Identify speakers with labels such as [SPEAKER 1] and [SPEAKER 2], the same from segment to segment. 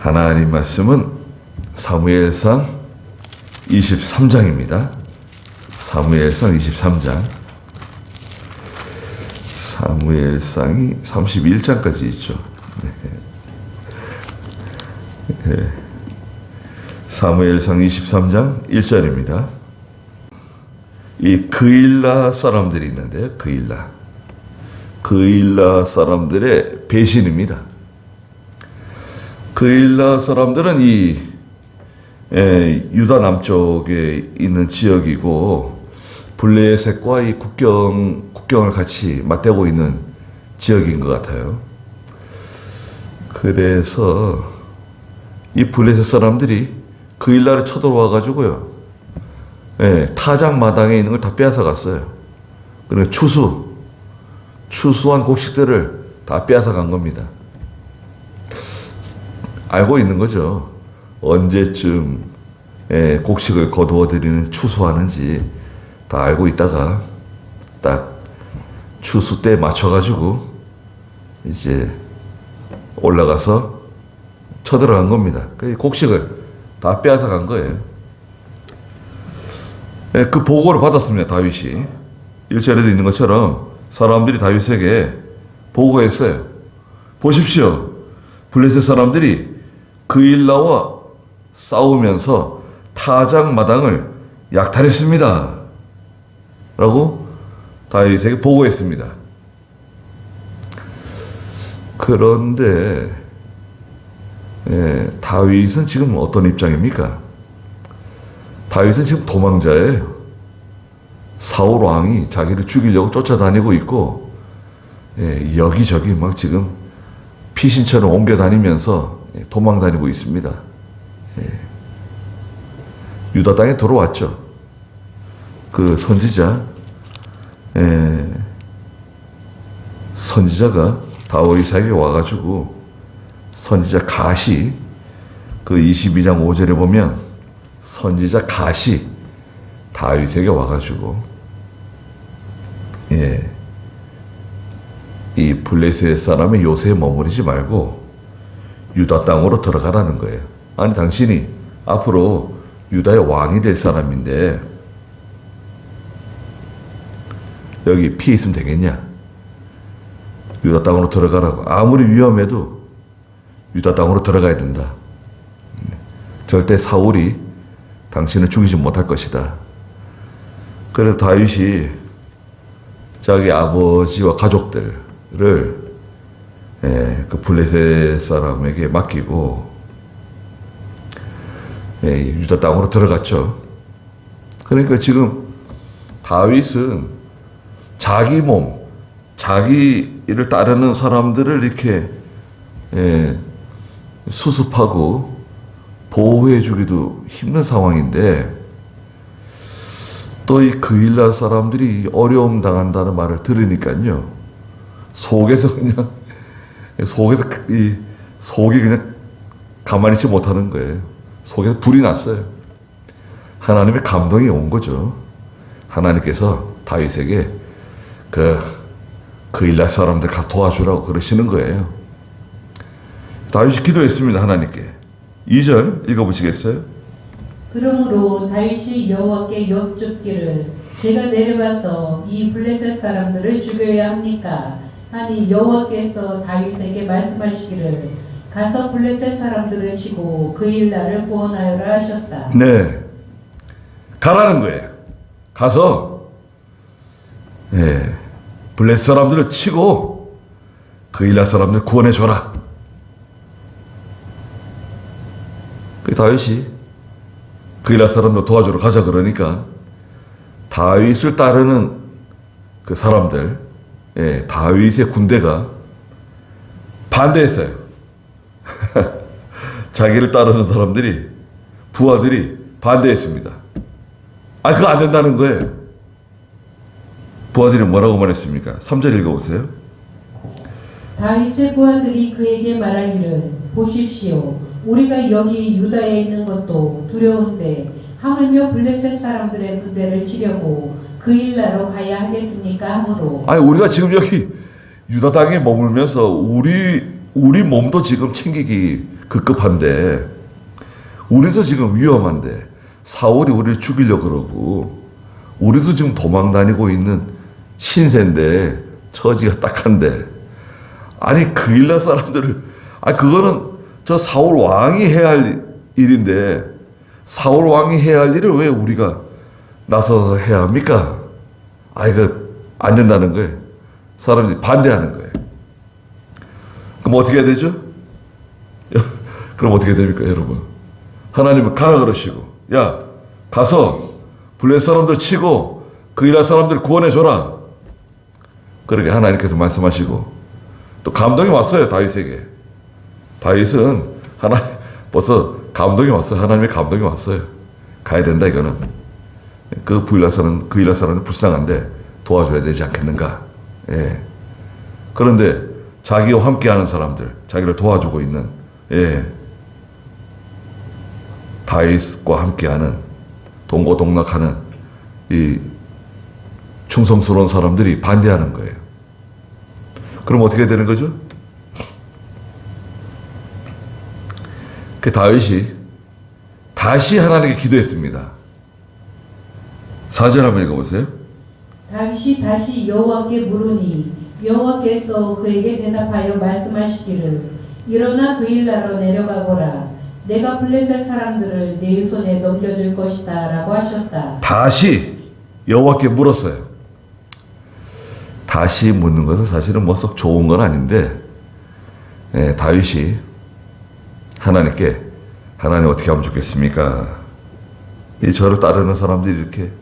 [SPEAKER 1] 하나님 말씀은 사무엘상 23장입니다. 사무엘상 23장. 사무엘상이 31장까지 있죠. 네. 사무엘상 23장 1절입니다. 이 그일라 사람들이 있는데요. 그일라 사람들의 배신입니다. 그일라 사람들은 이 유다 남쪽에 있는 지역이고 블레셋과 이 국경을 같이 맞대고 있는 지역인 것 같아요. 그래서 이 블레셋 사람들이 그일라를 쳐들어와 가지고요, 타작 마당에 있는 걸 다 빼앗아 갔어요. 그리고 추수한 곡식들을 다 빼앗아 간 겁니다. 알고 있는 거죠. 언제쯤 곡식을 거두어 들이는 추수하는지 다 알고 있다가 딱 추수 때 맞춰가지고 이제 올라가서 쳐들어간 겁니다. 그 곡식을 다 빼앗아 간 거예요. 그 보고를 받았습니다. 다윗이 1절에도 있는 것처럼 사람들이 다윗에게 보고했어요. 보십시오, 블레셋 사람들이 그일라와 싸우면서 타작 마당을 약탈했습니다 라고 다윗에게 보고했습니다. 그런데 다윗은 지금 어떤 입장입니까? 다윗은 지금 도망자예요. 사울 왕이 자기를 죽이려고 쫓아다니고 있고, 여기저기 막 지금 피신처럼 옮겨 다니면서 도망 다니고 있습니다. 유다 땅에 들어왔죠. 그 선지자가 다윗에게 와가지고, 선지자 갓이 그 22장 5절에 보면 선지자 갓이 다윗에게 와가지고 이 블레셋 사람의 요새에 머무르지 말고 유다 땅으로 들어가라는 거예요. 아니, 당신이 앞으로 유다의 왕이 될 사람인데 여기 피해 있으면 되겠냐? 유다 땅으로 들어가라고. 아무리 위험해도 유다 땅으로 들어가야 된다. 절대 사울이 당신을 죽이지 못할 것이다. 그래서 다윗이 자기 아버지와 가족들을 그 블레셋 사람에게 맡기고 유다 땅으로 들어갔죠. 그러니까 지금 다윗은 자기 몸, 자기를 따르는 사람들을 이렇게 수습하고 보호해주기도 힘든 상황인데, 또 이 그일라 사람들이 어려움 당한다는 말을 들으니까요, 속이 그냥 가만히 있지 못하는 거예요. 속에서 불이 났어요. 하나님의 감동이 온 거죠. 하나님께서 다윗에게 그일라 사람들 가서 도와주라고 그러시는 거예요. 다윗이 기도했습니다. 하나님께. 2절 읽어보시겠어요?
[SPEAKER 2] 그러므로 다윗이 여호와께 여쭙기를 제가 내려가서 이 블레셋 사람들을 죽여야 합니까? 하니 여호와께서 다윗에게 말씀하시기를 가서 블레셋 사람들을 치고 그일라를 구원하여라 하셨다.
[SPEAKER 1] 네, 가라는 거예요. 가서 블레셋 사람들을 치고 그일라 사람들을 구원해 줘라. 그 다윗이 그일라 사람들 도와주러 가자 그러니까 다윗을 따르는 그 사람들, 다윗의 군대가 반대했어요. 자기를 따르는 사람들이, 부하들이 반대했습니다. 그거 안 된다는 거예요. 부하들이 뭐라고 말했습니까? 3절 읽어보세요.
[SPEAKER 2] 다윗의 부하들이 그에게 말하기를 보십시오, 우리가 여기 유다에 있는 것도 두려운데 하물며 블레셋 사람들의 군대를 치려고 그일라로 가야 하겠습니까? 하므로
[SPEAKER 1] 우리가 지금 여기 유다 땅에 머물면서 우리 몸도 지금 챙기기 급급한데 우리도 지금 위험한데 사울이 우리를 죽이려고 그러고 우리도 지금 도망 다니고 있는 신세인데 처지가 딱한데 아니 그일라 사람들을 그거는 저 사울 왕이 해야 할 일인데 사울 왕이 해야 할 일을 왜 우리가 나서서 해야 합니까? 이거 안 된다는 거예요. 사람들이 반대하는 거예요. 그럼 어떻게 해야 되죠? 그럼 어떻게 됩니까, 여러분? 하나님은 가라 그러시고, 야, 가서 블레셋 사람들 치고 그일라 사람들 구원해줘라. 그렇게 하나님께서 말씀하시고, 또 감동이 왔어요, 다윗에게. 다윗은 벌써 감동이 왔어요. 하나님의 감동이 왔어요. 가야 된다, 이거는. 그 그일라 사람은 불쌍한데 도와줘야 되지 않겠는가. 예. 그런데 자기와 함께하는 사람들, 자기를 도와주고 있는, 다윗과 함께하는, 동고동락하는 이 충성스러운 사람들이 반대하는 거예요. 그럼 어떻게 되는 거죠? 그 다윗이 다시 하나님께 기도했습니다. 4절 한번 읽어보세요.
[SPEAKER 2] 다윗이 다시 여호와께 물으니 여호와께서 그에게 대답하여 말씀하시기를 일어나 그일라로 내려가거라. 내가 블레셋 사람들을 네 손에 넘겨줄 것이다 라고 하셨다.
[SPEAKER 1] 다시 여호와께 물었어요. 다시 묻는 것은 사실은 뭐 썩 좋은 건 아닌데 다윗이 하나님께 하나님 어떻게 하면 좋겠습니까? 이 저를 따르는 사람들이 이렇게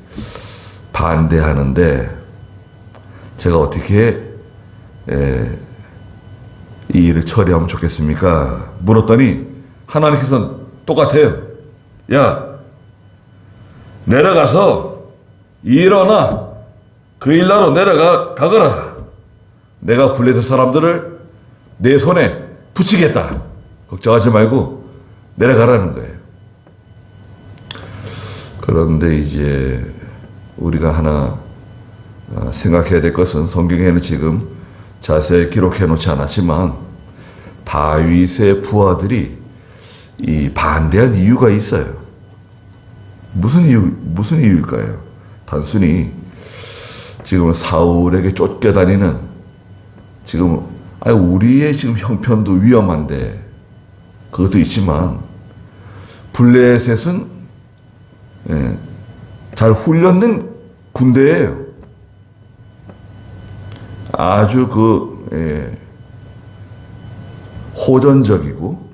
[SPEAKER 1] 반대하는데 제가 어떻게 이 일을 처리하면 좋겠습니까? 물었더니 하나님께서는 똑같아요. 야, 내려가서 일어나 그일라로 가거라. 내가 블레셋 사람들을 내 손에 붙이겠다. 걱정하지 말고 내려가라는 거예요. 그런데 이제 우리가 하나 생각해야 될 것은 성경에는 지금 자세히 기록해 놓지 않았지만 다윗의 부하들이 이 반대한 이유가 있어요. 무슨 이유일까요? 단순히 지금 사울에게 쫓겨다니는 지금 우리의 지금 형편도 위험한데 그것도 있지만 블레셋은 잘 훈련된 군대예요. 아주 호전적이고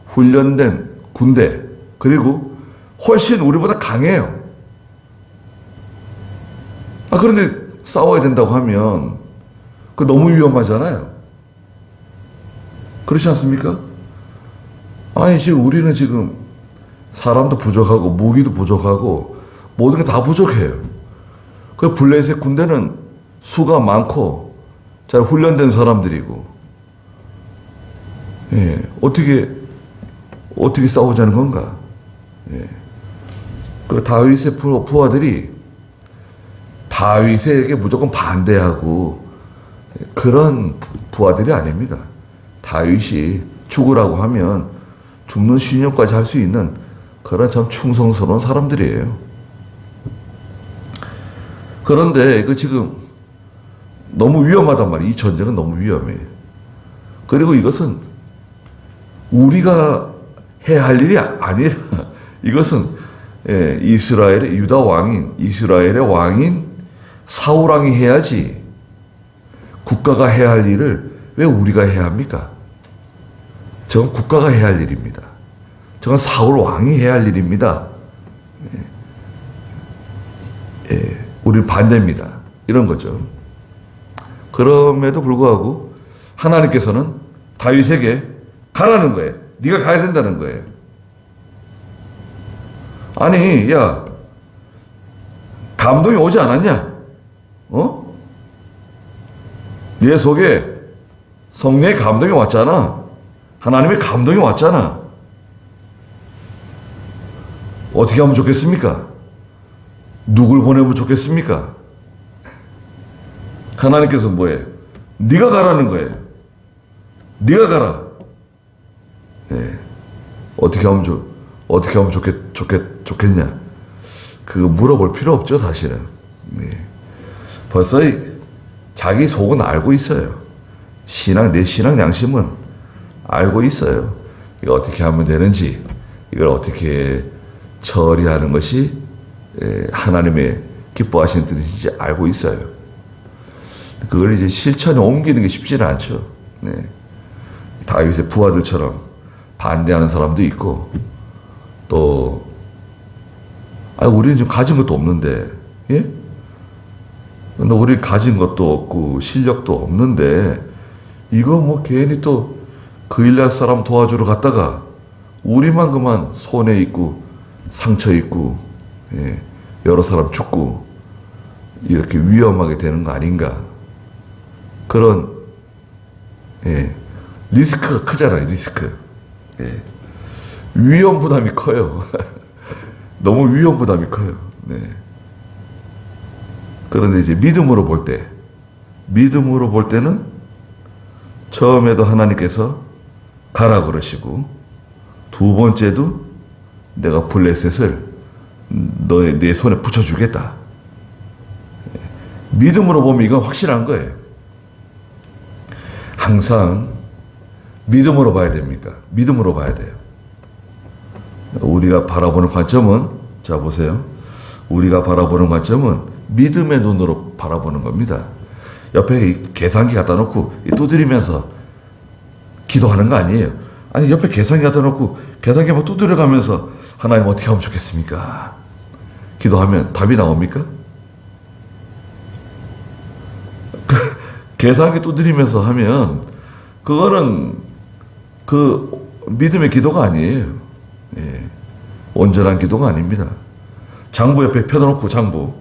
[SPEAKER 1] 훈련된 군대, 그리고 훨씬 우리보다 강해요. 그런데 싸워야 된다고 하면 그 너무 위험하잖아요. 그렇지 않습니까? 지금 우리는 지금 사람도 부족하고 무기도 부족하고 모든 게 다 부족해요. 그 블레셋 군대는 수가 많고 잘 훈련된 사람들이고, 어떻게 싸우자는 건가? 그 다윗의 부하들이 다윗에게 무조건 반대하고 그런 부하들이 아닙니다. 다윗이 죽으라고 하면 죽는 신용까지 할 수 있는 그런 참 충성스러운 사람들이에요. 그런데 지금 너무 위험하단 말이에요. 이 전쟁은 너무 위험해요. 그리고 이것은 우리가 해야 할 일이 아니라 이것은 이스라엘의 유다 왕인, 이스라엘의 왕인 사울 왕이 해야지 국가가 해야 할 일을 왜 우리가 해야 합니까? 저건 국가가 해야 할 일입니다. 저건 사울 왕이 해야 할 일입니다. 우리는 반대입니다. 이런 거죠. 그럼에도 불구하고 하나님께서는 다윗에게 가라는 거예요. 네가 가야 된다는 거예요. 야, 감동이 오지 않았냐? 내 속에 성령의 감동이 왔잖아. 하나님의 감동이 왔잖아. 어떻게 하면 좋겠습니까? 누굴 보내면 좋겠습니까? 하나님께서 뭐예요? 네가 가라는 거예요. 네가 가라. 예. 어떻게 하면 좋겠냐? 그거 물어볼 필요 없죠, 사실은. 네. 벌써 자기 속은 알고 있어요. 내 신앙 양심은 알고 있어요. 이거 어떻게 하면 되는지, 이걸 어떻게 처리하는 것이 하나님의 기뻐하시는 뜻인지 알고 있어요. 그걸 이제 실천에 옮기는 게 쉽지는 않죠. 네. 다윗의 부하들처럼 반대하는 사람도 있고, 또, 우리는 지금 가진 것도 없는데, 예? 근데 우리 가진 것도 없고, 실력도 없는데, 이거 뭐 괜히 또 그 일날 사람 도와주러 갔다가, 우리만 그만 손해 있고, 상처 있고, 예, 여러 사람 죽고, 이렇게 위험하게 되는 거 아닌가. 그런, 예, 리스크가 크잖아요, 리스크. 예. 위험 부담이 커요. 너무 위험 부담이 커요. 네. 그런데 이제 믿음으로 볼 때는 처음에도 하나님께서 가라 그러시고, 두 번째도 내가 블레셋을 내 손에 붙여주겠다. 믿음으로 보면 이건 확실한 거예요. 항상 믿음으로 봐야 됩니까? 믿음으로 봐야 돼요. 우리가 바라보는 관점은, 자 보세요. 우리가 바라보는 관점은 믿음의 눈으로 바라보는 겁니다. 옆에 계산기 갖다 놓고 두드리면서 기도하는 거 아니에요. 아니, 옆에 계산기 갖다 놓고 계산기 막 두드려가면서 하나님 어떻게 하면 좋겠습니까? 기도하면 답이 나옵니까? 계산기 두드리면서 하면 그거는 그 믿음의 기도가 아니에요. 예. 온전한 기도가 아닙니다. 장부 옆에 펴놓고 장부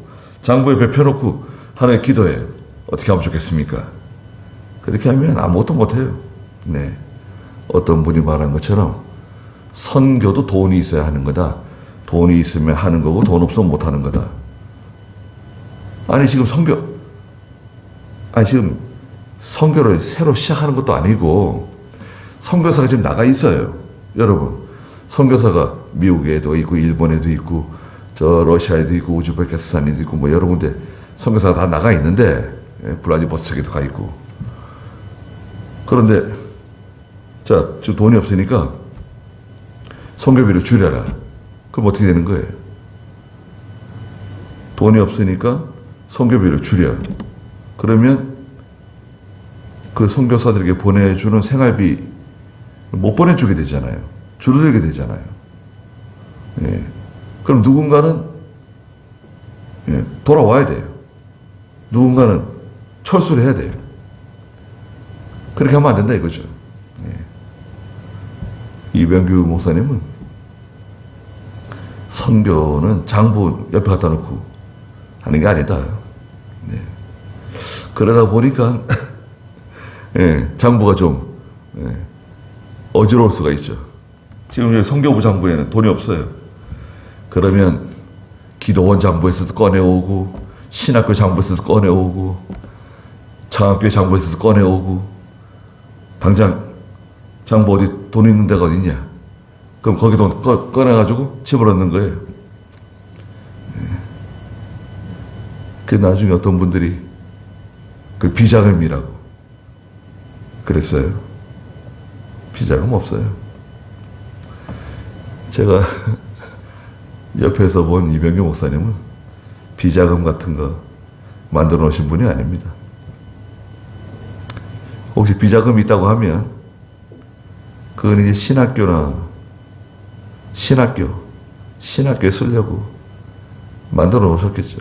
[SPEAKER 1] 옆에 펴놓고 하나님 기도해요. 어떻게 하면 좋겠습니까? 그렇게 하면 아무것도 못해요. 네. 어떤 분이 말한 것처럼 선교도 돈이 있어야 하는 거다. 돈이 있으면 하는 거고 돈 없으면 못 하는 거다. 지금 선교를 새로 시작하는 것도 아니고 선교사가 지금 나가 있어요. 여러분, 선교사가 미국에도 있고 일본에도 있고 저 러시아에도 있고 우즈베키스탄에도 있고 뭐 여러 군데 선교사가 다 나가 있는데, 블라디보스토크에도 가 있고. 그런데 자, 지금 돈이 없으니까 선교비를 줄여라. 그럼 어떻게 되는 거예요? 돈이 없으니까 선교비를 줄여. 그러면 그 선교사들에게 보내주는 생활비 못 보내주게 되잖아요. 줄어들게 되잖아요. 예. 그럼 누군가는 돌아와야 돼요. 누군가는 철수를 해야 돼요. 그렇게 하면 안 된다 이거죠. 예. 이병규 목사님은 선교는 장부 옆에 갖다 놓고 하는 게 아니다. 네. 그러다 보니까 장부가 좀 어지러울 수가 있죠. 지금 여기 선교부 장부에는 돈이 없어요. 그러면 기도원 장부에서도 꺼내오고, 신학교 장부에서도 꺼내오고, 창학교 장부에서도 꺼내오고, 당장 장부 어디 돈 있는 데가 어딨냐? 그럼 거기 돈 꺼내가지고 집어넣는 거예요. 그 나중에 어떤 분들이 그 비자금이라고 그랬어요. 비자금 없어요. 제가 옆에서 본 이병규 목사님은 비자금 같은 거 만들어 놓으신 분이 아닙니다. 혹시 비자금이 있다고 하면 그건 이제 신학교에 쓰려고 만들어 놓으셨겠죠.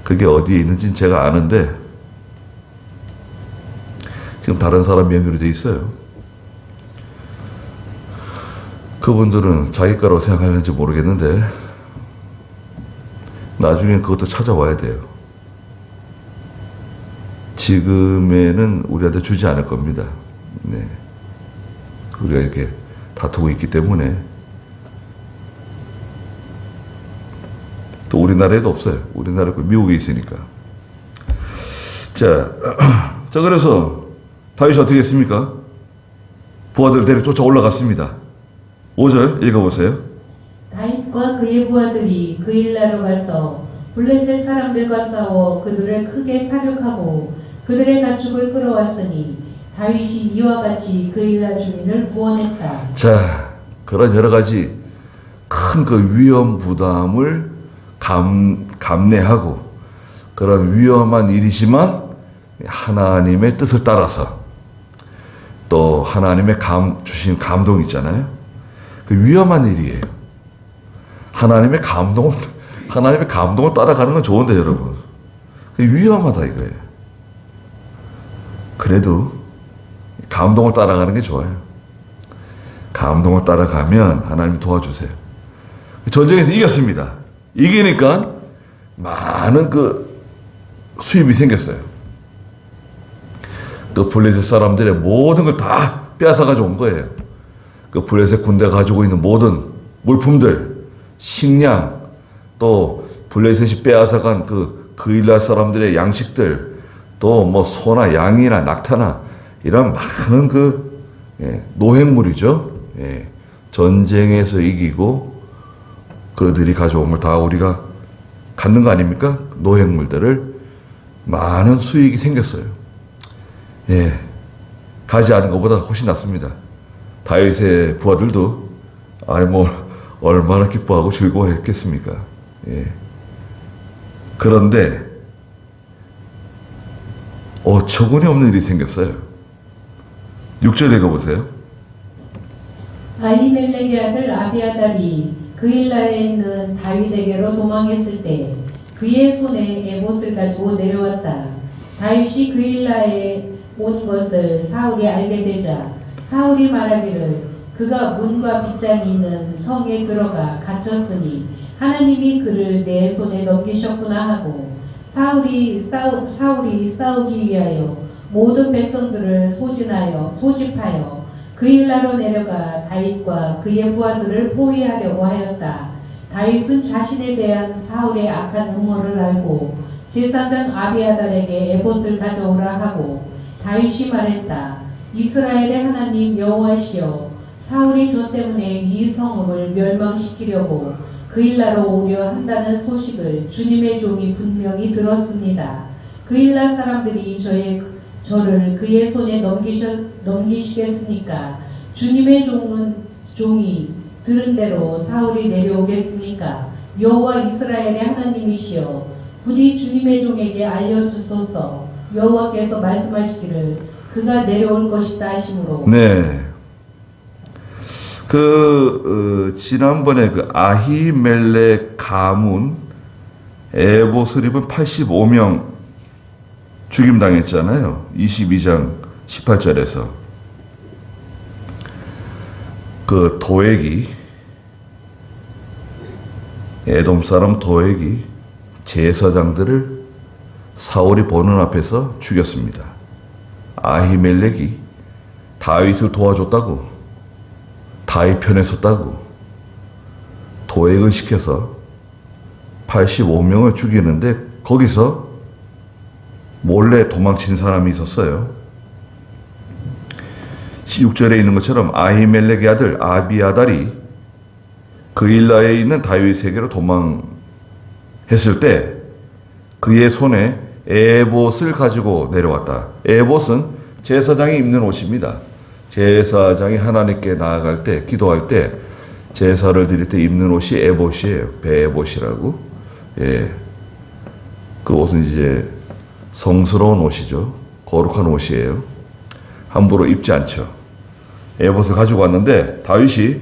[SPEAKER 1] 그게 어디에 있는지는 제가 아는데 지금 다른 사람 연결이 돼 있어요. 그분들은 자기 거라고 생각하는지 모르겠는데 나중에 그것도 찾아와야 돼요. 지금에는 우리한테 주지 않을 겁니다. 네. 우리가 이렇게 다투고 있기 때문에. 또 우리나라에도 없어요. 우리나라 미국에 있으니까. 자, 그래서 다윗이 어떻게 했습니까? 부하들 데리고 쫓아 올라갔습니다. 5절 읽어보세요.
[SPEAKER 2] 다윗과 그의 부하들이 그 일나로 가서 블레셋 사람들과 싸워 그들을 크게 사륙하고 그들의 가축을 끌어왔으니 다윗이 이와 같이 그 일나 주민을 구원했다.
[SPEAKER 1] 자, 그런 여러 가지 큰 그 위험 부담을 감내하고 그런 위험한 일이지만 하나님의 뜻을 따라서 또 하나님의 주신 감동 있잖아요. 그 위험한 일이에요. 하나님의 감동을 따라가는 건 좋은데 여러분. 그 위험하다 이거예요. 그래도 감동을 따라가는 게 좋아요. 감동을 따라가면 하나님이 도와주세요. 전쟁에서 이겼습니다. 이기니까 많은 그 수입이 생겼어요. 그 블레셋 사람들의 모든 걸 다 빼앗아 가져온 거예요. 그 블레셋 군대가 가지고 있는 모든 물품들, 식량, 또 블레셋이 빼앗아간 그 그일라 사람들의 양식들, 또 뭐 소나 양이나 낙타나 이런 많은 그 노획물이죠. 전쟁에서 이기고 그들이 가져온 걸 다 우리가 갖는 거 아닙니까? 노획물들을 많은 수익이 생겼어요. 가지 않은 것보다 훨씬 낫습니다. 다윗의 부하들도 얼마나 기뻐하고 즐거워했겠습니까? 그런데 어처구니 없는 일이 생겼어요. 6절 읽어보세요.
[SPEAKER 2] 아히멜렉의 아들 아비아달이 그일라에 있는 다윗에게로 도망했을 때 그의 손에 에봇을 가지고 내려왔다. 다윗이 그일라에 온 것을 사울이 알게 되자 사울이 말하기를 그가 문과 빗장이 있는 성에 들어가 갇혔으니 하나님이 그를 내 손에 넘기셨구나 하고 사울이 싸우기 위하여 모든 백성들을 소집하여 그일라로 내려가 다윗과 그의 부하들을 포위하려고 하였다. 다윗은 자신에 대한 사울의 악한 음모를 알고 제사장 아비아달에게 에봇을 가져오라 하고 다윗이 말했다. 이스라엘의 하나님 여호와시여, 사울이 저 때문에 이 성읍을 멸망시키려고 그일라로 오려 한다는 소식을 주님의 종이 분명히 들었습니다. 그일라 사람들이 저를 그의 손에 넘기시겠습니까? 주님의 종이 들은 대로 사울이 내려오겠습니까? 여호와 이스라엘의 하나님이시여, 부디 주님의 종에게 알려주소서. 여호와께서 말씀하시기를 그가 내려올 것이다 하시므로.
[SPEAKER 1] 네. 지난번에 그 아히멜렉 가문 에봇을 입은 85명 죽임당했잖아요. 22장 18절에서. 그 도액이, 에돔 사람 도액이 제사장들을 사울이 보는 앞에서 죽였습니다. 아히멜렉이 다윗을 도와줬다고, 다윗 편에 섰다고 도액을 시켜서 85명을 죽이는데 거기서 몰래 도망친 사람이 있었어요. 16절에 있는 것처럼 아히멜렉의 아들 아비아달이 그일라에 있는 다윗에게로 도망했을 때 그의 손에 에봇을 가지고 내려왔다. 에봇은 제사장이 입는 옷입니다. 제사장이 하나님께 나아갈 때, 기도할 때, 제사를 드릴 때 입는 옷이 에봇이에요. 베에봇이라고. 그 옷은 이제 성스러운 옷이죠. 거룩한 옷이에요. 함부로 입지 않죠. 에봇을 가지고 왔는데 다윗이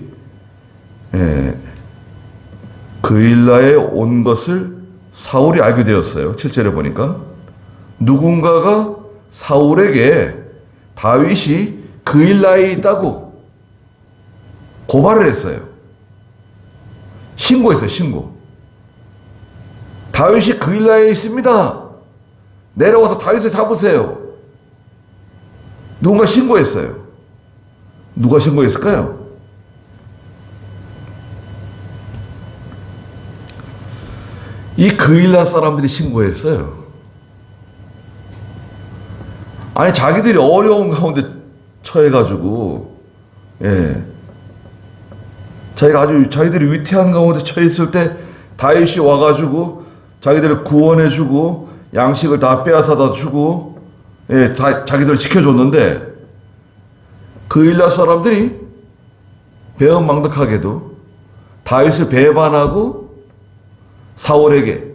[SPEAKER 1] 그일라에 온 것을 사울이 알게 되었어요. 7절에 보니까 누군가가 사울에게 다윗이 그일라에 있다고 고발을 했어요. 신고했어요. 신고. 다윗이 그일라에 있습니다. 내려와서 다윗을 잡으세요. 누군가 신고했어요. 누가 신고했을까요? 이 그일라 사람들이 신고했어요. 아니 자기들이 어려운 가운데 처해가지고 예. 자기들이 위태한 가운데 처해 있을 때 다윗이 와가지고 자기들을 구원해주고 양식을 다 빼앗아다 주고, 예, 다 자기들을 지켜줬는데 그일라 사람들이 배은망덕하게도 다윗을 배반하고 사울에게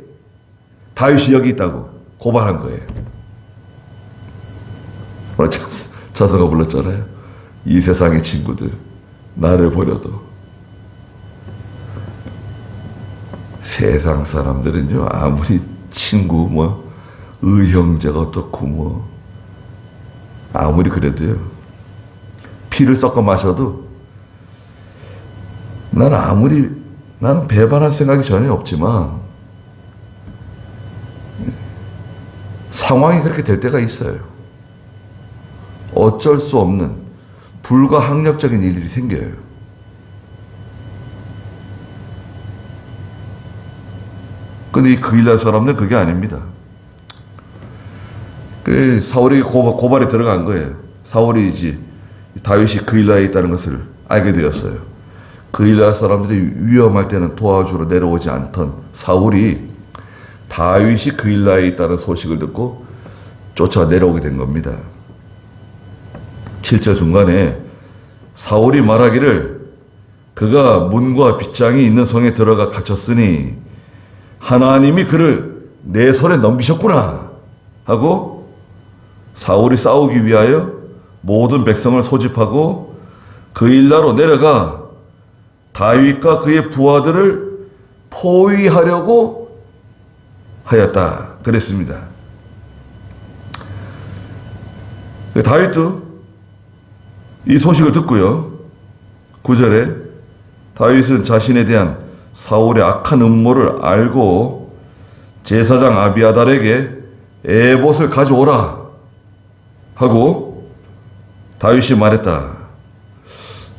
[SPEAKER 1] 다윗이 여기 있다고 고발한 거예요. 오늘 자서가 불렀잖아요. 이 세상의 친구들 나를 버려도. 세상 사람들은요, 아무리 친구 의형제가 어떻고 아무리 그래도요, 피를 섞어 마셔도 나는 배반할 생각이 전혀 없지만 상황이 그렇게 될 때가 있어요. 어쩔 수 없는 불가항력적인 일들이 생겨요. 근데 이 그일라 사람들은 그게 아닙니다. 그래 사울에게 고발에 들어간 거예요. 사울이 이제 다윗이 그일라에 있다는 것을 알게 되었어요. 그일라 사람들이 위험할 때는 도와주러 내려오지 않던 사울이 다윗이 그일라에 있다는 소식을 듣고 쫓아 내려오게 된 겁니다. 7절 중간에 사울이 말하기를 그가 문과 빗장이 있는 성에 들어가 갇혔으니 하나님이 그를 내 손에 넘기셨구나 하고 사울이 싸우기 위하여 모든 백성을 소집하고 그일라로 내려가 다윗과 그의 부하들을 포위하려고 하였다 그랬습니다. 다윗도 이 소식을 듣고요, 9절에 다윗은 자신에 대한 사울의 악한 음모를 알고 제사장 아비아달에게 에봇을 가져오라 하고 다윗이 말했다.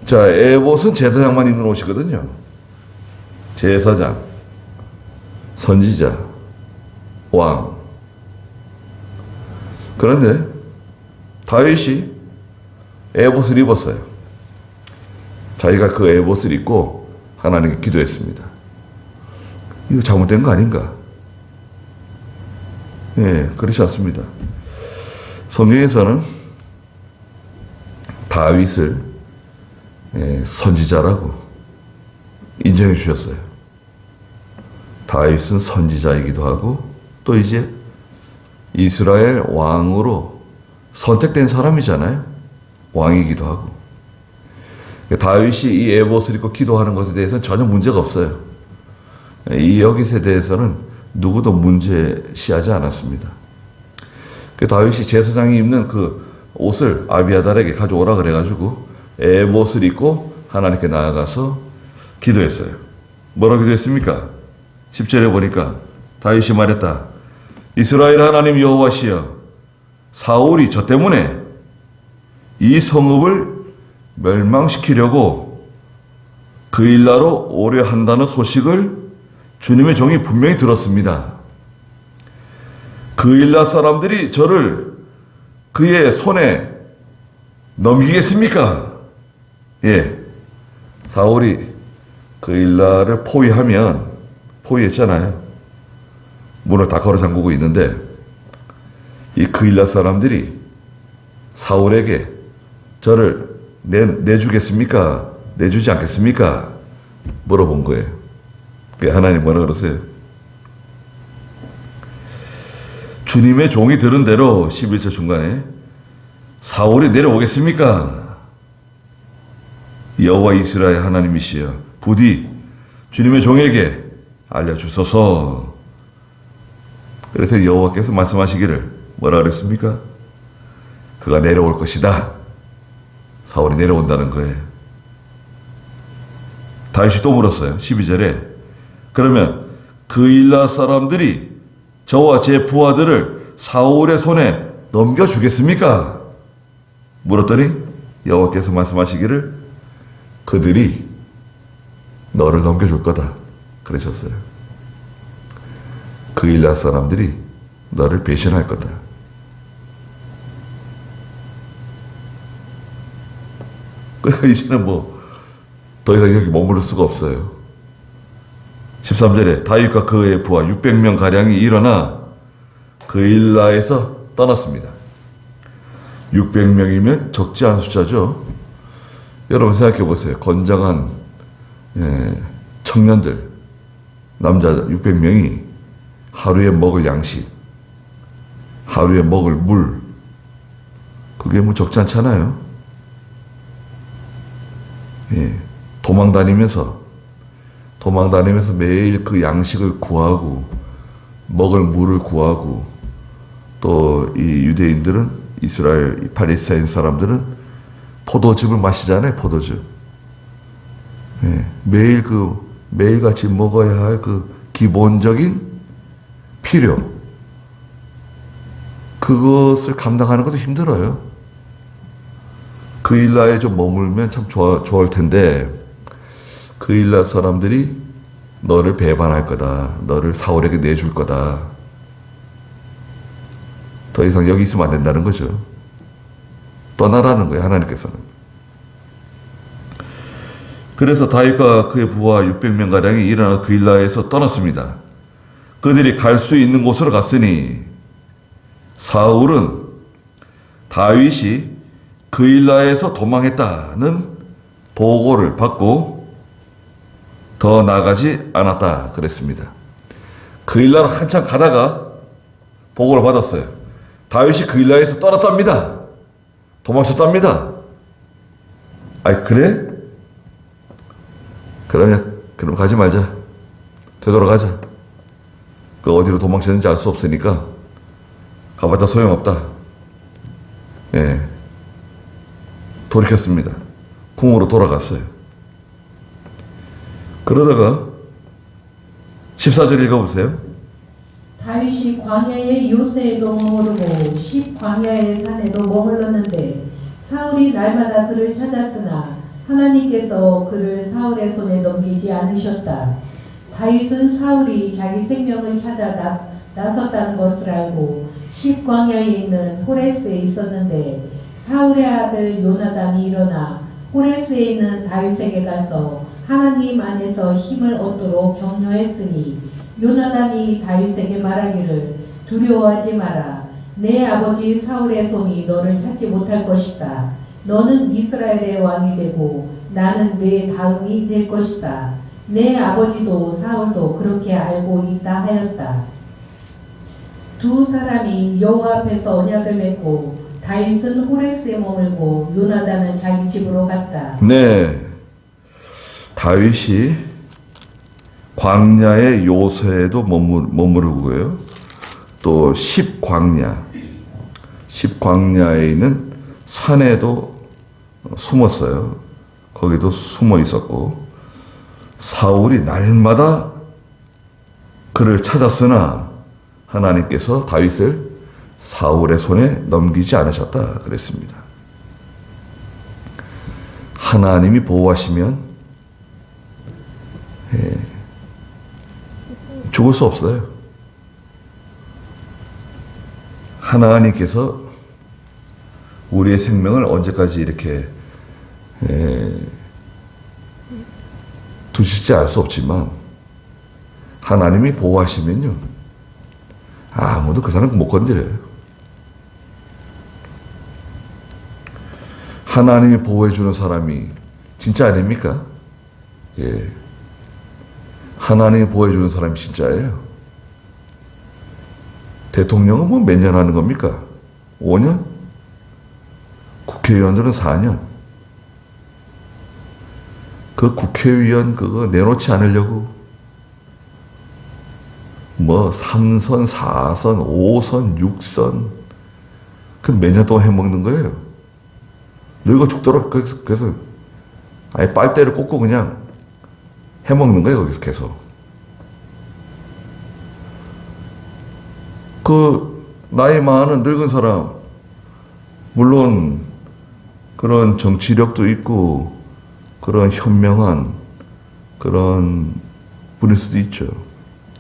[SPEAKER 1] 자, 에봇은 제사장만 입는 옷이거든요. 제사장, 선지자, 왕. 그런데 다윗이 에봇을 입었어요. 자기가 그 에봇을 입고 하나님께 기도했습니다. 이거 잘못된 거 아닌가? 예, 그렇지 않습니다. 성경에서는 다윗을 선지자라고 인정해 주셨어요. 다윗은 선지자이기도 하고 또 이제 이스라엘 왕으로 선택된 사람이잖아요. 왕이기도 하고. 다윗이 이 에봇을 입고 기도하는 것에 대해서는 전혀 문제가 없어요. 이 여기에 대해서는 누구도 문제시하지 않았습니다. 다윗이 제사장이 입는 그 옷을 아비아달에게 가져오라 그래가지고 에봇을 입고 하나님께 나아가서 기도했어요. 뭐라고 기도했습니까? 10절에 보니까 다윗이 말했다. 이스라엘 하나님 여호와시여, 사울이 저 때문에 이 성읍을 멸망시키려고 그일라로 오려 한다는 소식을 주님의 종이 분명히 들었습니다. 그일라 사람들이 저를 그의 손에 넘기겠습니까? 예. 사울이 그일라를 포위했잖아요. 문을 다 걸어 잠그고 있는데 이 그일라 사람들이 사울에게 저를 내주겠습니까? 내주지 않겠습니까? 물어본 거예요. 하나님 뭐라 그러세요? 주님의 종이 들은 대로 11절 중간에 사울이 내려오겠습니까? 여호와 이스라엘 하나님이시여, 부디 주님의 종에게 알려주소서. 그래서 여호와께서 말씀하시기를 뭐라 그랬습니까? 그가 내려올 것이다. 사울이 내려온다는 거예요. 다윗이 또 물었어요. 12절에 그러면 그일라 사람들이 저와 제 부하들을 사울의 손에 넘겨주겠습니까? 물었더니 여호와께서 말씀하시기를 그들이 너를 넘겨줄 거다 그러셨어요. 그일라 사람들이 너를 배신할 거다. 그러니까 이제는 뭐 더 이상 여기 머무를 수가 없어요. 13절에 다윗과 그의 부하 600명 가량이 일어나 그일라에서 떠났습니다. 600명이면 적지 않은 숫자죠. 여러분 생각해 보세요. 건장한 청년들, 남자 600명이 하루에 먹을 양식, 하루에 먹을 물, 그게 뭐 적지 않잖아요. 도망 다니면서 매일 그 양식을 구하고 먹을 물을 구하고, 또 이 유대인들은, 이스라엘 이 팔레스타인 사람들은 포도즙을 마시잖아요. 포도즙. 매일같이 먹어야 할 그 기본적인 필요, 그것을 감당하는 것도 힘들어요. 그 일라에 좀 머물면 참 좋을 텐데, 그 일라 사람들이 너를 배반할 거다, 너를 사울에게 내줄 거다, 더 이상 여기 있으면 안 된다는 거죠. 떠나라는 거예요, 하나님께서는. 그래서 다윗과 그의 부하 600명가량이 일어나 그 일라에서 떠났습니다. 그들이 갈 수 있는 곳으로 갔으니 사울은 다윗이 그 일라에서 도망했다는 보고를 받고 더 나가지 않았다 그랬습니다. 그 일라로 한참 가다가 보고를 받았어요. 다윗이 그 일라에서 떠났답니다. 도망쳤답니다. 아이, 그래? 그럼 가지 말자. 되돌아가자. 그 어디로 도망쳤는지 알 수 없으니까 가봤자 소용없다. 돌이켰습니다. 궁으로 돌아갔어요. 그러다가 14절 읽어보세요.
[SPEAKER 2] 다윗이 광야의 요새에도 머무르고 십 광야의 산에도 머물렀는데 사울이 날마다 그를 찾았으나 하나님께서 그를 사울의 손에 넘기지 않으셨다. 다윗은 사울이 자기 생명을 찾아 나섰다는 것을 알고 십 광야에 있는 호레스에 있었는데 사울의 아들 요나단이 일어나 호레스에 있는 다윗에게 가서 하나님 안에서 힘을 얻도록 격려했으니 요나단이 다윗에게 말하기를 두려워하지 마라. 내 아버지 사울의 손이 너를 찾지 못할 것이다. 너는 이스라엘의 왕이 되고 나는 내 다음이 될 것이다. 내 아버지도 사울도 그렇게 알고 있다 하였다. 두 사람이 여호와 앞에서 언약을 맺고 다윗은 호레스에 머물고 요나단은 자기 집으로 갔다.
[SPEAKER 1] 네, 다윗이 광야의 요새에도 머무르고요. 또 십광야에 있는 산에도 숨었어요. 거기도 숨어 있었고, 사울이 날마다 그를 찾았으나 하나님께서 다윗을 사울의 손에 넘기지 않으셨다 그랬습니다. 하나님이 보호하시면 죽을 수 없어요. 하나님께서 우리의 생명을 언제까지 이렇게 두실지 알 수 없지만 하나님이 보호하시면요, 아무도 그 사람 못 건드려요. 하나님이 보호해주는 사람이 진짜 아닙니까? 예. 하나님이 보호해주는 사람이 진짜예요. 대통령은 뭐 몇 년 하는 겁니까? 5년? 국회의원들은 4년. 그 국회의원 그거 내놓지 않으려고 뭐 3선, 4선, 5선, 6선 그 몇 년 동안 해먹는 거예요. 늙어 죽도록. 그래서 아예 빨대를 꽂고 그냥 해먹는 거예요. 거기서 계속. 그 나이 많은 늙은 사람, 물론 그런 정치력도 있고 그런 현명한 그런 분일 수도 있죠.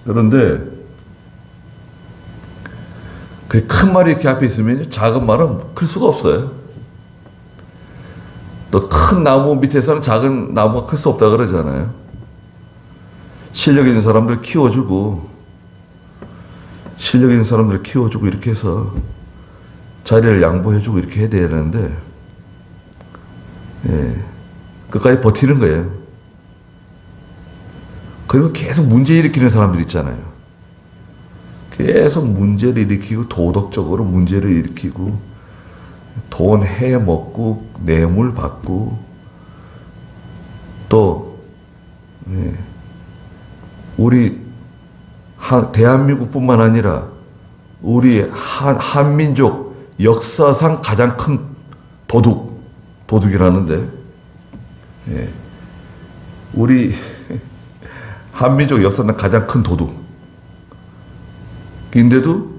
[SPEAKER 1] 그런데 큰 말이 이렇게 앞에 있으면 작은 말은 클 수가 없어요. 또 큰 나무 밑에서는 작은 나무가 클 수 없다 그러잖아요. 실력 있는 사람들 키워주고 이렇게 해서 자리를 양보해주고 이렇게 해야 되는데, 예, 끝까지 버티는 거예요. 그리고 계속 문제 일으키는 사람들 있잖아요. 계속 문제를 일으키고 도덕적으로 문제를 일으키고 돈 해먹고 뇌물 받고 또, 예, 우리 대한민국뿐만 아니라 우리 한민족 역사상 가장 큰 도둑이라는데, 예, 우리 한민족 역사상 가장 큰 도둑인데도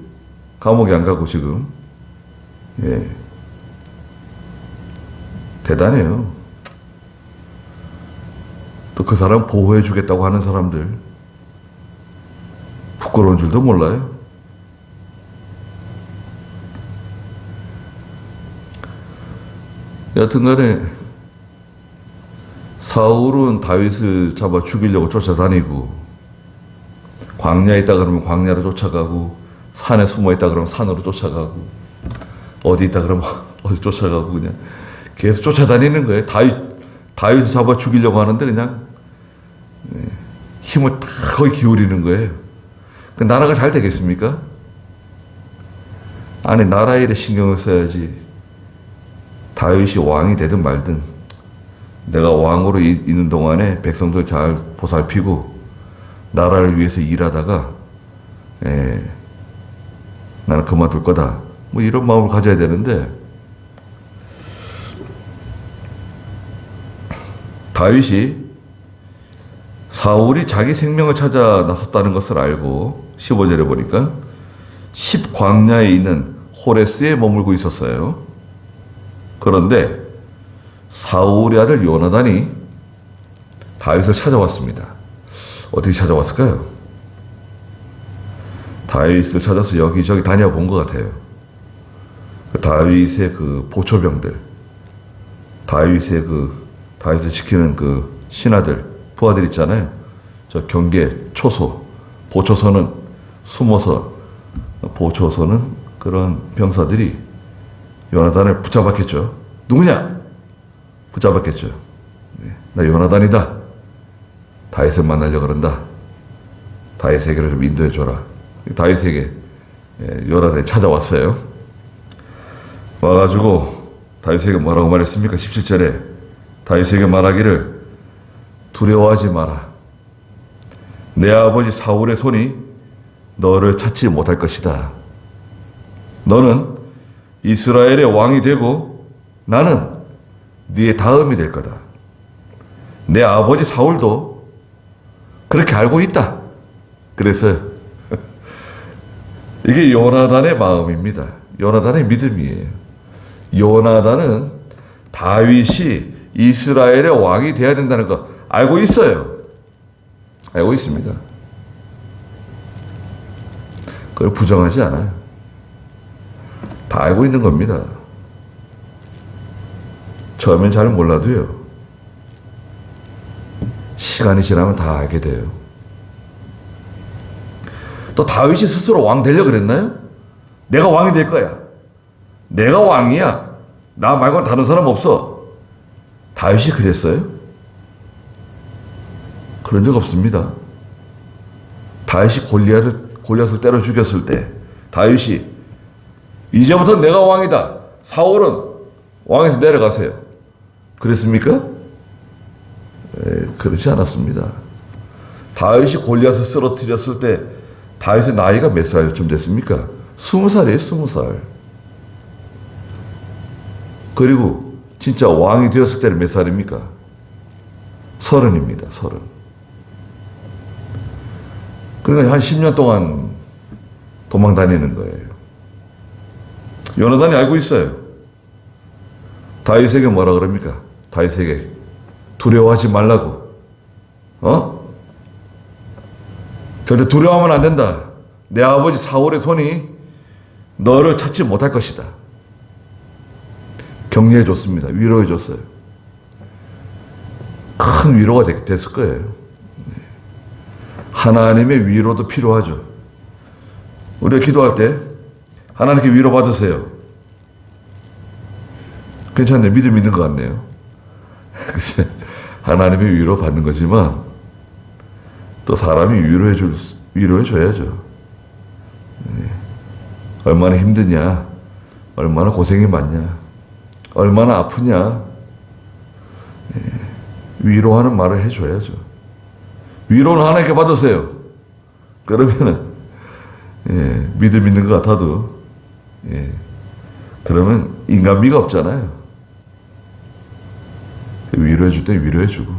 [SPEAKER 1] 감옥에 안 가고 지금, 예, 대단해요. 또 그 사람 보호해 주겠다고 하는 사람들 부끄러운 줄도 몰라요. 여튼간에 사울은 다윗을 잡아 죽이려고 쫓아다니고, 광야에 있다 그러면 광야로 쫓아가고, 산에 숨어 있다 그러면 산으로 쫓아가고, 어디 있다 그러면 어디 쫓아가고, 그냥 계속 쫓아다니는 거예요. 다윗을 잡아 죽이려고 하는데 그냥 힘을 다 거기 기울이는 거예요. 그 나라가 잘 되겠습니까? 아니, 나라 일에 신경을 써야지. 다윗이 왕이 되든 말든 내가 왕으로 있는 동안에 백성들 잘 보살피고 나라를 위해서 일하다가, 나는 그만둘 거다, 뭐 이런 마음을 가져야 되는데, 다윗이 사울이 자기 생명을 찾아 나섰다는 것을 알고 15절에 보니까 10광야에 있는 호레스에 머물고 있었어요. 그런데 사울의 아들 요나단이 다윗을 찾아왔습니다. 어떻게 찾아왔을까요? 다윗을 찾아서 여기저기 다녀본 것 같아요. 다윗의 그 보초병들, 다윗을 지키는 그 신하들, 부하들 있잖아요. 저 경계 초소, 보초소는 숨어서, 보초소는 그런 병사들이 요나단을 붙잡았겠죠. 누구냐? 붙잡았겠죠. 나 요나단이다. 다윗을 만나려고 그런다. 다윗에게를 좀 인도해줘라. 다윗에게 요나단이 찾아왔어요. 와가지고 다윗에게 뭐라고 말했습니까? 17절에 다윗에게 말하기를, 두려워하지 마라. 내 아버지 사울의 손이 너를 찾지 못할 것이다. 너는 이스라엘의 왕이 되고 나는 네의 다음이 될 거다. 내 아버지 사울도 그렇게 알고 있다. 그래서 이게 요나단의 마음입니다. 요나단의 믿음이에요. 요나단은 다윗이 이스라엘의 왕이 되어야 된다는 거 알고 있어요. 알고 있습니다. 그걸 부정하지 않아요. 다 알고 있는 겁니다. 처음엔 잘 몰라도요, 시간이 지나면 다 알게 돼요. 또 다윗이 스스로 왕 되려고 그랬나요? 내가 왕이 될 거야. 내가 왕이야. 나 말고는 다른 사람 없어. 다윗이 그랬어요? 그런 적 없습니다. 다윗이 골리앗을 때려 죽였을 때 다윗이 이제부터 내가 왕이다. 사울은 왕에서 내려가세요. 그랬습니까? 그렇지 않았습니다. 다윗이 골리앗을 쓰러뜨렸을 때 다윗의 나이가 몇 살쯤 됐습니까? 20살이에요. 20살. 그리고 진짜 왕이 되었을 때는 몇 살입니까? 30입니다. 30. 그러니까 한 10년 동안 도망 다니는 거예요. 요나단이 알고 있어요. 다윗에게 뭐라 그럽니까? 다윗에게 두려워하지 말라고. 절대 두려워하면 안 된다. 내 아버지 사울의 손이 너를 찾지 못할 것이다. 격려해 줬습니다. 위로해 줬어요. 큰 위로가 됐을 거예요. 하나님의 위로도 필요하죠. 우리가 기도할 때 하나님께 위로 받으세요. 괜찮네요. 믿음 있는 것 같네요. 그치? 하나님의 위로 받는 거지만 또 사람이 위로해줘야죠. 얼마나 힘드냐, 얼마나 고생이 많냐, 얼마나 아프냐, 위로하는 말을 해줘야죠. 위로는 하나님께 받으세요. 그러면은 믿음 있는 것 같아도 그러면 인간미가 없잖아요. 위로해줄 때 위로해주고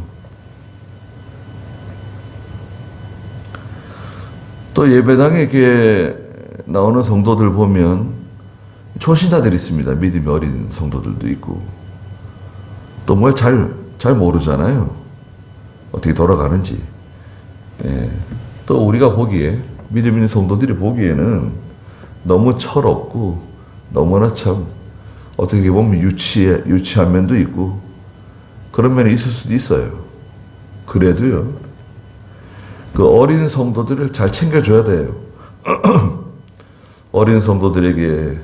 [SPEAKER 1] 또 예배당에 이렇게 나오는 성도들 보면 초신자들이 있습니다. 믿음이 어린 성도들도 있고 또 뭘 잘 모르잖아요. 어떻게 돌아가는지. 또 우리가 보기에 믿음 있는 성도들이 보기에는 너무 철없고 너무나 참 어떻게 보면 유치한 면도 있고 그런 면이 있을 수도 있어요. 그래도요, 그 어린 성도들을 잘 챙겨줘야 돼요. 어린 성도들에게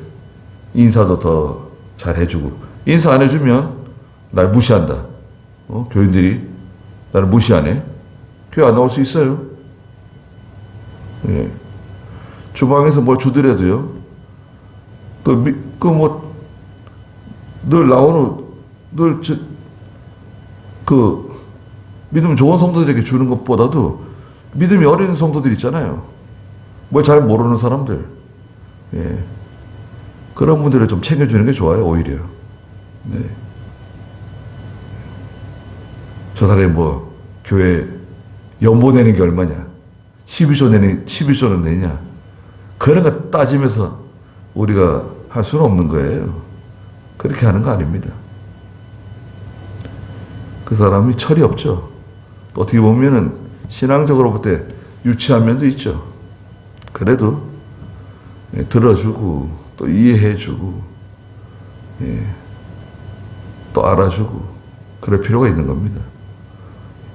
[SPEAKER 1] 인사도 더 잘 해주고, 인사 안 해주면 날 무시한다. 교인들이 나를 무시하네. 교회 안 나올 수 있어요. 주방에서 뭘 주더라도요, 늘 나오는, 믿음 좋은 성도들에게 주는 것보다도 믿음이 어린 성도들 있잖아요. 뭘 잘 모르는 사람들. 그런 분들을 좀 챙겨주는 게 좋아요, 오히려. 저 사람이 교회 연보 내는 게 얼마냐? 12조는 내냐? 그런 거 따지면서 우리가 할 수는 없는 거예요. 그렇게 하는 거 아닙니다. 그 사람이 철이 없죠. 또 어떻게 보면은 신앙적으로 볼 때 유치한 면도 있죠. 그래도 들어주고 또 이해해주고 또 알아주고 그럴 필요가 있는 겁니다.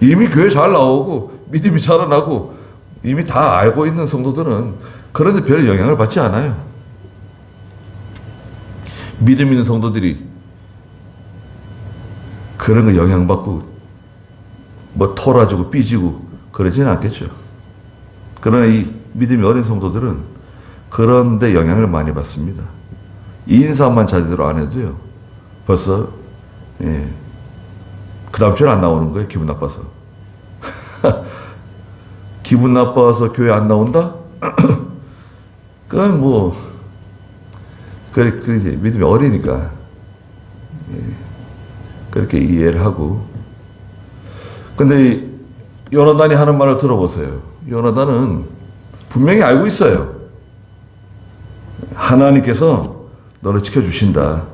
[SPEAKER 1] 이미 교회 잘 나오고 믿음이 자라나고 이미 다 알고 있는 성도들은 그런 데 별 영향을 받지 않아요. 믿음 있는 성도들이 그런 거 영향받고 토라지고 삐지고 그러지는 않겠죠. 그러나 이 믿음이 어린 성도들은 그런 데 영향을 많이 받습니다. 인사만 제대로 안 해도요, 벌써 그 다음 주에 안 나오는 거예요. 기분 나빠서. 기분 나빠서 교회 안 나온다? 그건 그래, 믿음이 어리니까 그렇게 이해를 하고. 근데 요나단이 하는 말을 들어보세요. 요나단은 분명히 알고 있어요. 하나님께서 너를 지켜주신다.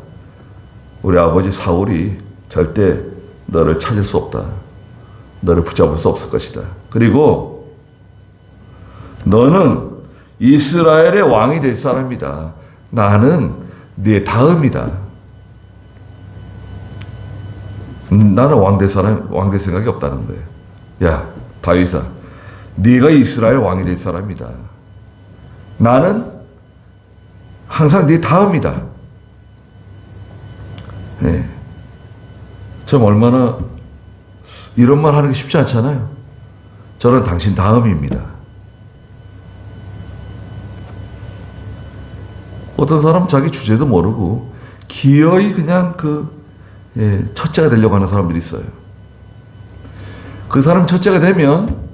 [SPEAKER 1] 우리 아버지 사울이 절대 너를 찾을 수 없다. 너를 붙잡을 수 없을 것이다. 그리고 너는 이스라엘의 왕이 될 사람이다. 나는 네 다음이다. 나는 왕 될 생각이 없다는 거예요. 야, 다윗아, 네가 이스라엘 왕이 될 사람이다. 나는 항상 네 다음이다. 참 얼마나 이런 말 하는 게 쉽지 않잖아요. 저는 당신 다음입니다. 어떤 사람은 자기 주제도 모르고 기어이 그냥 첫째가 되려고 하는 사람들이 있어요. 그 사람 첫째가 되면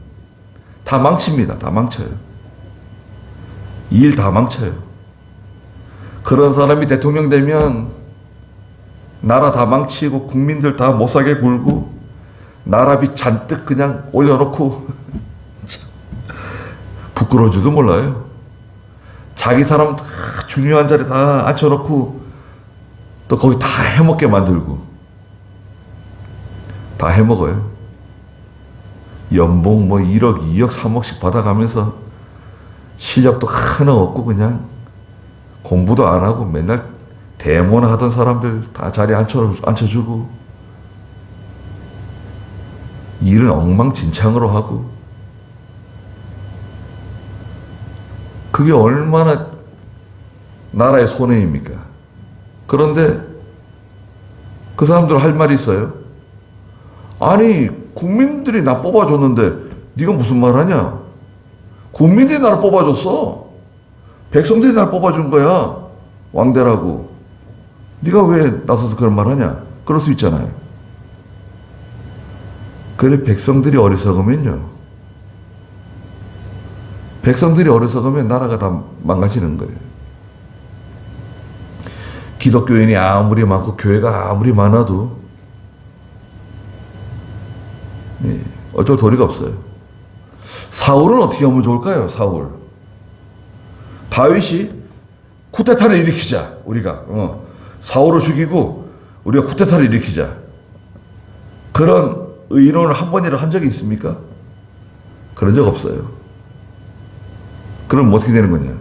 [SPEAKER 1] 다 망칩니다. 다 망쳐요. 일 다 망쳐요. 그런 사람이 대통령 되면 나라 다 망치고 국민들 다 못살게 굴고 나라비 잔뜩 그냥 올려놓고 부끄러워지도 몰라요. 자기 사람 다 중요한 자리 다 앉혀놓고 또 거기 다 해먹게 만들고 다 해먹어요. 연봉 1억, 2억, 3억씩 받아가면서 실력도 하나 없고 그냥 공부도 안 하고 맨날 데모나 하던 사람들 다 자리에 앉혀주고 일은 엉망진창으로 하고, 그게 얼마나 나라의 손해입니까? 그런데 그 사람들 할 말이 있어요. 아니, 국민들이 나 뽑아줬는데 네가 무슨 말 하냐? 국민들이 나를 뽑아줬어. 백성들이 나를 뽑아준 거야. 왕대라고. 네가 왜 나서서 그런 말 하냐? 그럴 수 있잖아요. 그래, 백성들이 어리석으면요. 백성들이 어리석으면 나라가 다 망가지는 거예요. 기독교인이 아무리 많고 교회가 아무리 많아도 어쩔 도리가 없어요. 사울은 어떻게 하면 좋을까요? 사울. 다윗이 쿠데타를 일으키자. 우리가 사울을 죽이고 우리가 쿠데타를 일으키자. 그런 의논을 한 번이라도 한 적이 있습니까? 그런 적 없어요. 그럼 어떻게 되는 거냐?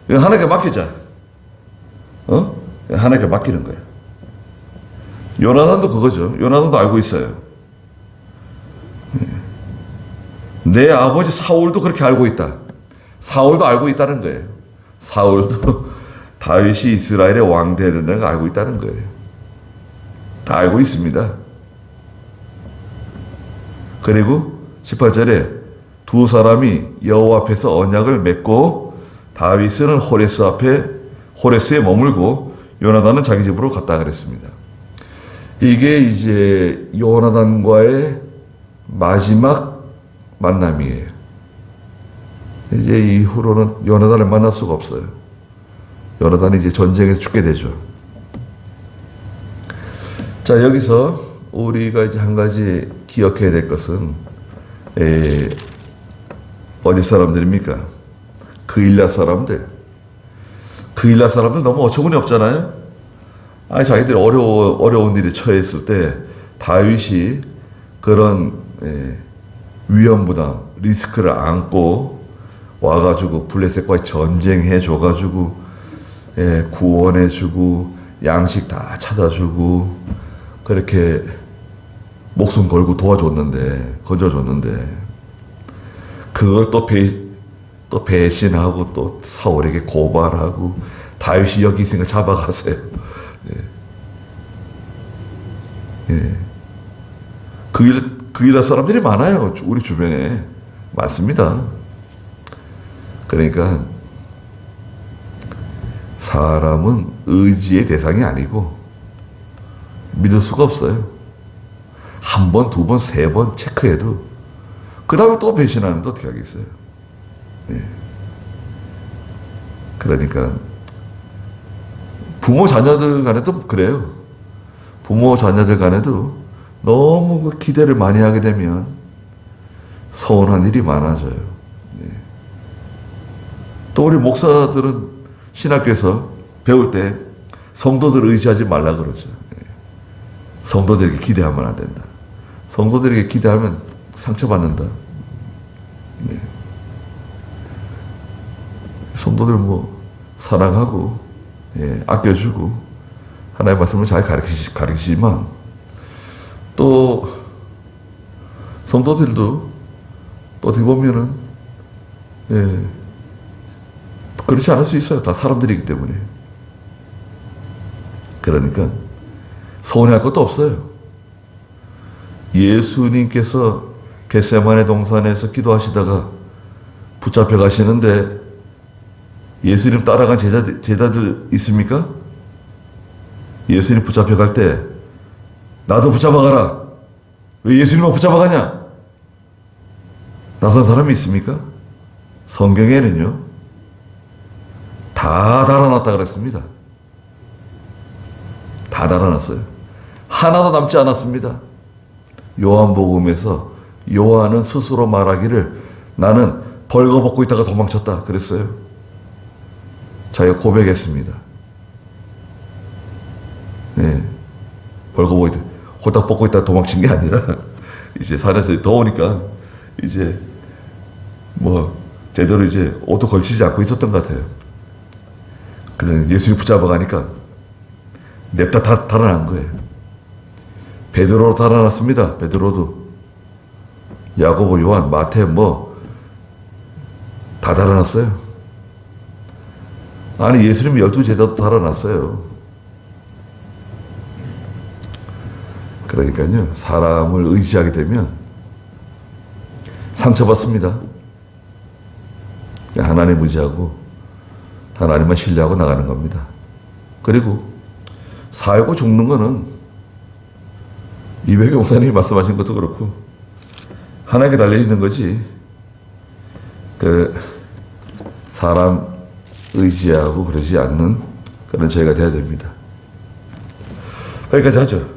[SPEAKER 1] 이거 하나님께 맡기자. 하나님께 맡기는 거예요. 요나단도 그거죠. 요나단도 알고 있어요. 내 아버지 사울도 그렇게 알고 있다. 사울도 알고 있다는 거예요. 사울도 다윗이 이스라엘의 왕 되야 된다는 걸 알고 있다는 거예요. 다 알고 있습니다. 그리고 18절에 두 사람이 여호와 앞에서 언약을 맺고 다윗은 호레스에 머물고 요나단은 자기 집으로 갔다 그랬습니다. 이게 이제 요나단과의 마지막 만남이에요. 이제 이후로는 요나단을 만날 수가 없어요. 요나단이 이제 전쟁에서 죽게 되죠. 자, 여기서 우리가 이제 한 가지 기억해야 될 것은 어디 사람들입니까? 그일라 사람들. 그일라 사람들 너무 어처구니 없잖아요. 아니, 자기들이 어려운 일에 처했을 때 다윗이 그런 위험 부담, 리스크를 안고 와가지고 블레셋과의 전쟁해줘가지고 구원해주고 양식 다 찾아주고 그렇게 목숨 걸고 도와줬는데, 건져줬는데 그걸 또 배신하고 또 사울에게 고발하고 다윗이 여기 있으니까 잡아가세요. 그일라 사람들이 많아요. 우리 주변에 많습니다. 그러니까 사람은 의지의 대상이 아니고 믿을 수가 없어요. 한 번, 두 번, 세 번 체크해도 그 다음에 또 배신하는데 어떻게 하겠어요? 그러니까 부모 자녀들 간에도 그래요. 부모 자녀들 간에도 너무 그 기대를 많이 하게 되면 서운한 일이 많아져요. 또 우리 목사들은 신학교에서 배울 때 성도들 의지하지 말라 그러죠. 성도들에게 기대하면 안 된다. 성도들에게 기대하면 상처받는다. 성도들 사랑하고 아껴주고 하나님의 말씀을 잘 가르치지만 또 성도들도 또 어떻게 보면은 그렇지 않을 수 있어요. 다 사람들이기 때문에. 그러니까 서운해할 것도 없어요. 예수님께서 겟세마네 동산에서 기도하시다가 붙잡혀 가시는데 예수님 따라간 제자들 있습니까? 예수님 붙잡혀 갈 때 나도 붙잡아가라. 왜 예수님만 붙잡아가냐? 나선 사람이 있습니까? 성경에는요. 다 달아났다 그랬습니다. 다 달아났어요. 하나도 남지 않았습니다. 요한복음에서 요한은 스스로 말하기를 나는 벌거벗고 있다가 도망쳤다 그랬어요. 자기가 고백했습니다. 벌거벗고 있다. 홀딱 벗고 있다가 도망친 게 아니라 이제 산에서 더우니까 이제 제대로 이제 옷도 걸치지 않고 있었던 것 같아요. 그냥 예수님 붙잡아가니까 냅다 다 달아난 거예요. 베드로로 달아났습니다. 베드로도 야고보, 요한, 마태 다 달아났어요. 아니 예수님 12제자도 달아났어요. 그러니까요, 사람을 의지하게 되면 상처받습니다. 하나님 의지하고 하나님만 신뢰하고 나가는 겁니다. 그리고 살고 죽는 거는 이백영 목사님이 말씀하신 것도 그렇고 하나님께 달려있는 거지, 사람 의지하고 그러지 않는 그런 저희가 돼야 됩니다. 여기까지 하죠.